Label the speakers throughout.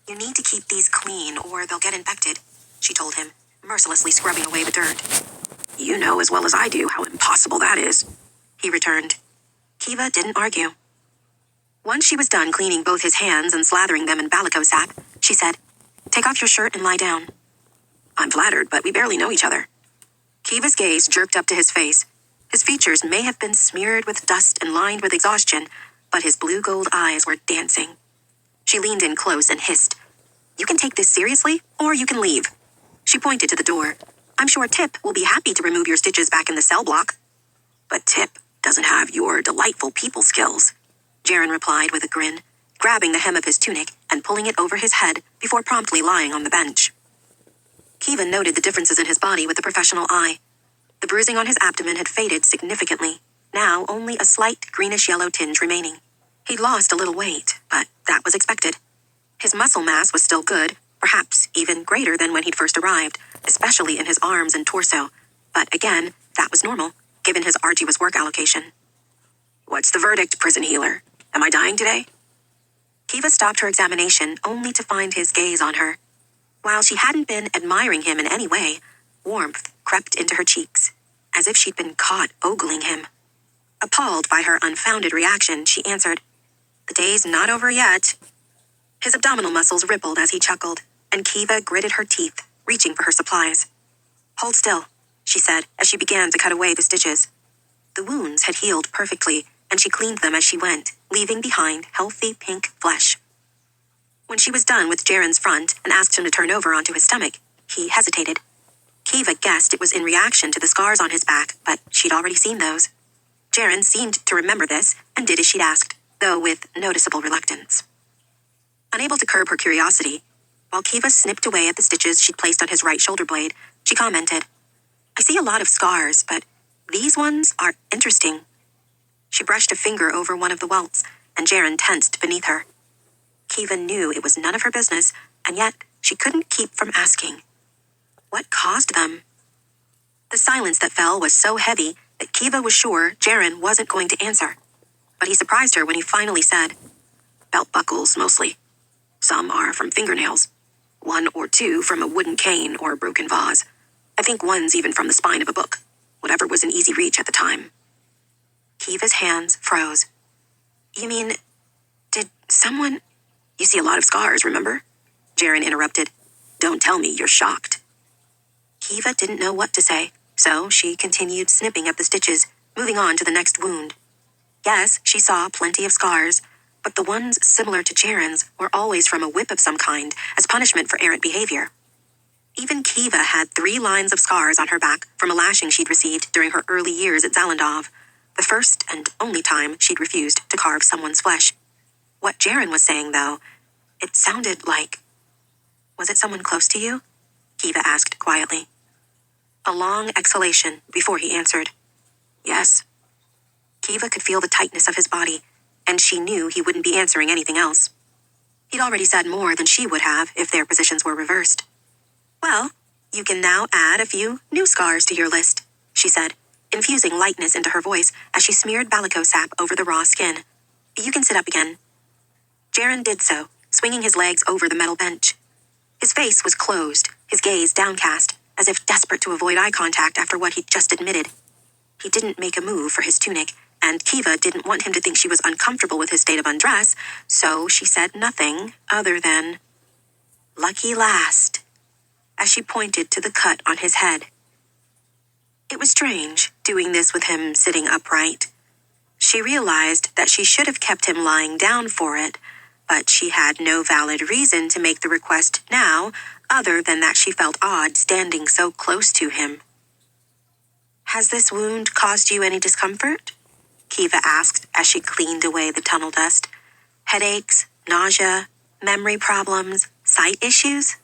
Speaker 1: You need to keep these clean or they'll get infected, she told him, mercilessly scrubbing away the dirt. You know as well as I do how impossible that is, he returned. Kiva didn't argue. Once she was done cleaning both his hands and slathering them in Balico sap, she said, "Take off your shirt and lie down." I'm flattered, but we barely know each other. Kiva's gaze jerked up to his face. His features may have been smeared with dust and lined with exhaustion, but his blue-gold eyes were dancing. She leaned in close and hissed, "You can take this seriously, or you can leave." She pointed to the door. "I'm sure Tip will be happy to remove your stitches back in the cell block." "But Tip doesn't have your delightful people skills," Jaren replied with a grin, grabbing the hem of his tunic and pulling it over his head before promptly lying on the bench. Kiva noted the differences in his body with a professional eye. The bruising on his abdomen had faded significantly, now only a slight greenish-yellow tinge remaining. He'd lost a little weight, but that was expected. His muscle mass was still good, perhaps even greater than when he'd first arrived, especially in his arms and torso. But again, that was normal, given his arduous work allocation. "What's the verdict, prison healer? Am I dying today?" Kiva stopped her examination only to find his gaze on her. While she hadn't been admiring him in any way, warmth crept into her cheeks, as if she'd been caught ogling him. Appalled by her unfounded reaction, she answered, "The day's not over yet." His abdominal muscles rippled as he chuckled, and Kiva gritted her teeth, reaching for her supplies. "Hold still," she said as she began to cut away the stitches. The wounds had healed perfectly, and she cleaned them as she went, leaving behind healthy pink flesh. When she was done with Jaren's front and asked him to turn over onto his stomach, he hesitated. Kiva guessed it was in reaction to the scars on his back, but she'd already seen those. Jaren seemed to remember this and did as she'd asked, though with noticeable reluctance. Unable to curb her curiosity, while Kiva snipped away at the stitches she'd placed on his right shoulder blade, she commented, "I see a lot of scars, but these ones are interesting." She brushed a finger over one of the welts, and Jaren tensed beneath her. Kiva knew it was none of her business, and yet she couldn't keep from asking. What caused them? The silence that fell was so heavy that Kiva was sure Jaren wasn't going to answer. But he surprised her when he finally said, "Belt buckles, mostly. Some are from fingernails. 1 or 2 from a wooden cane or a broken vase. I think one's even from the spine of a book. Whatever was in easy reach at the time." Kiva's hands froze. "You mean, did someone—" "You see a lot of scars, remember?" Jaren interrupted. "Don't tell me you're shocked." Kiva didn't know what to say, so she continued snipping at the stitches, moving on to the next wound. Yes, she saw plenty of scars, but the ones similar to Jaren's were always from a whip of some kind, as punishment for errant behavior. Even Kiva had 3 lines of scars on her back from a lashing she'd received during her early years at Zalandov, the first and only time she'd refused to carve someone's flesh. What Jaren was saying, though, it sounded like... "Was it someone close to you?" Kiva asked quietly. A long exhalation before he answered, "Yes." Kiva could feel the tightness of his body, and she knew he wouldn't be answering anything else. He'd already said more than she would have if their positions were reversed. "Well, you can now add a few new scars to your list," she said, infusing lightness into her voice as she smeared Balico sap over the raw skin. "You can sit up again." Jaren did so, swinging his legs over the metal bench. His face was closed, his gaze downcast, as if desperate to avoid eye contact after what he'd just admitted. He didn't make a move for his tunic, and Kiva didn't want him to think she was uncomfortable with his state of undress, so she said nothing other than, "Lucky last," as she pointed to the cut on his head. It was strange, doing this with him sitting upright. She realized that she should have kept him lying down for it, but she had no valid reason to make the request now, other than that she felt odd standing so close to him. "Has this wound caused you any discomfort?" Kiva asked as she cleaned away the tunnel dust. "Headaches, nausea, memory problems, sight issues?"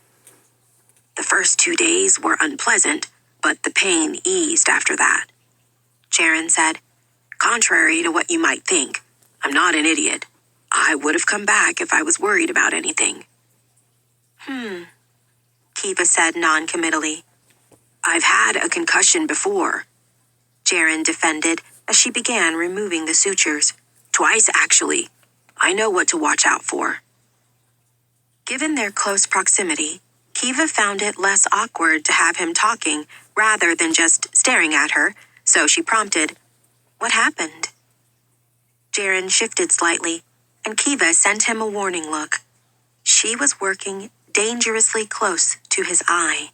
Speaker 1: "The first 2 days were unpleasant, but the pain eased after that," Jaren said. "Contrary to what you might think, I'm not an idiot. I would have come back if I was worried about anything." Kiva said non-committally. "I've had a concussion before," Jaren defended as she began removing the sutures. "Twice, actually. I know what to watch out for." Given Given their close proximity, Kiva found it less awkward to have him talking rather than just staring at her, so she prompted, "What happened?" Jaren shifted slightly, and Kiva sent him a warning look. She was working dangerously close to his eye.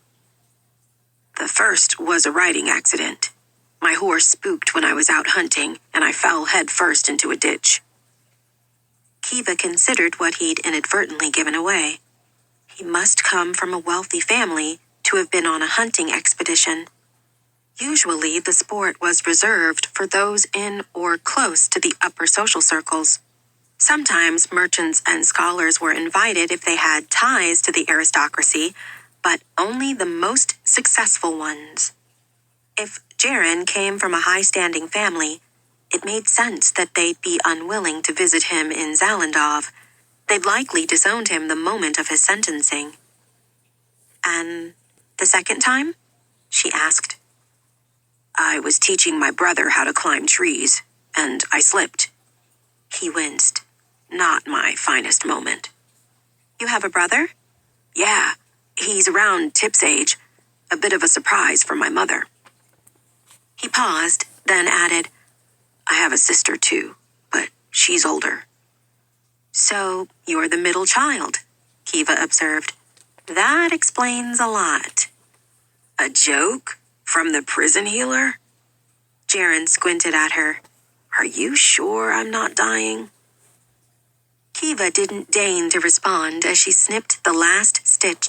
Speaker 1: "The first was a riding accident. My horse spooked when I was out hunting, and I fell head first into a ditch." Kiva considered what he'd inadvertently given away. He must come from a wealthy family to have been on a hunting expedition. Usually, the sport was reserved for those in or close to the upper social circles. Sometimes merchants and scholars were invited if they had ties to the aristocracy, but only the most successful ones. If Jaren came from a high-standing family, it made sense that they'd be unwilling to visit him in Zalendov. They'd likely disowned him the moment of his sentencing. "And the second time?" she asked. "I was teaching my brother how to climb trees, and I slipped." He winced. "Not my finest moment." "You have a brother?" "Yeah, he's around Tip's age. A bit of a surprise for my mother." He paused, then added, "I have a sister too, but she's older." "So you're the middle child," Kiva observed. "That explains a lot." "A joke? From the prison healer?" Jaren squinted at her. "Are you sure I'm not dying?" Kiva didn't deign to respond as she snipped the last stitch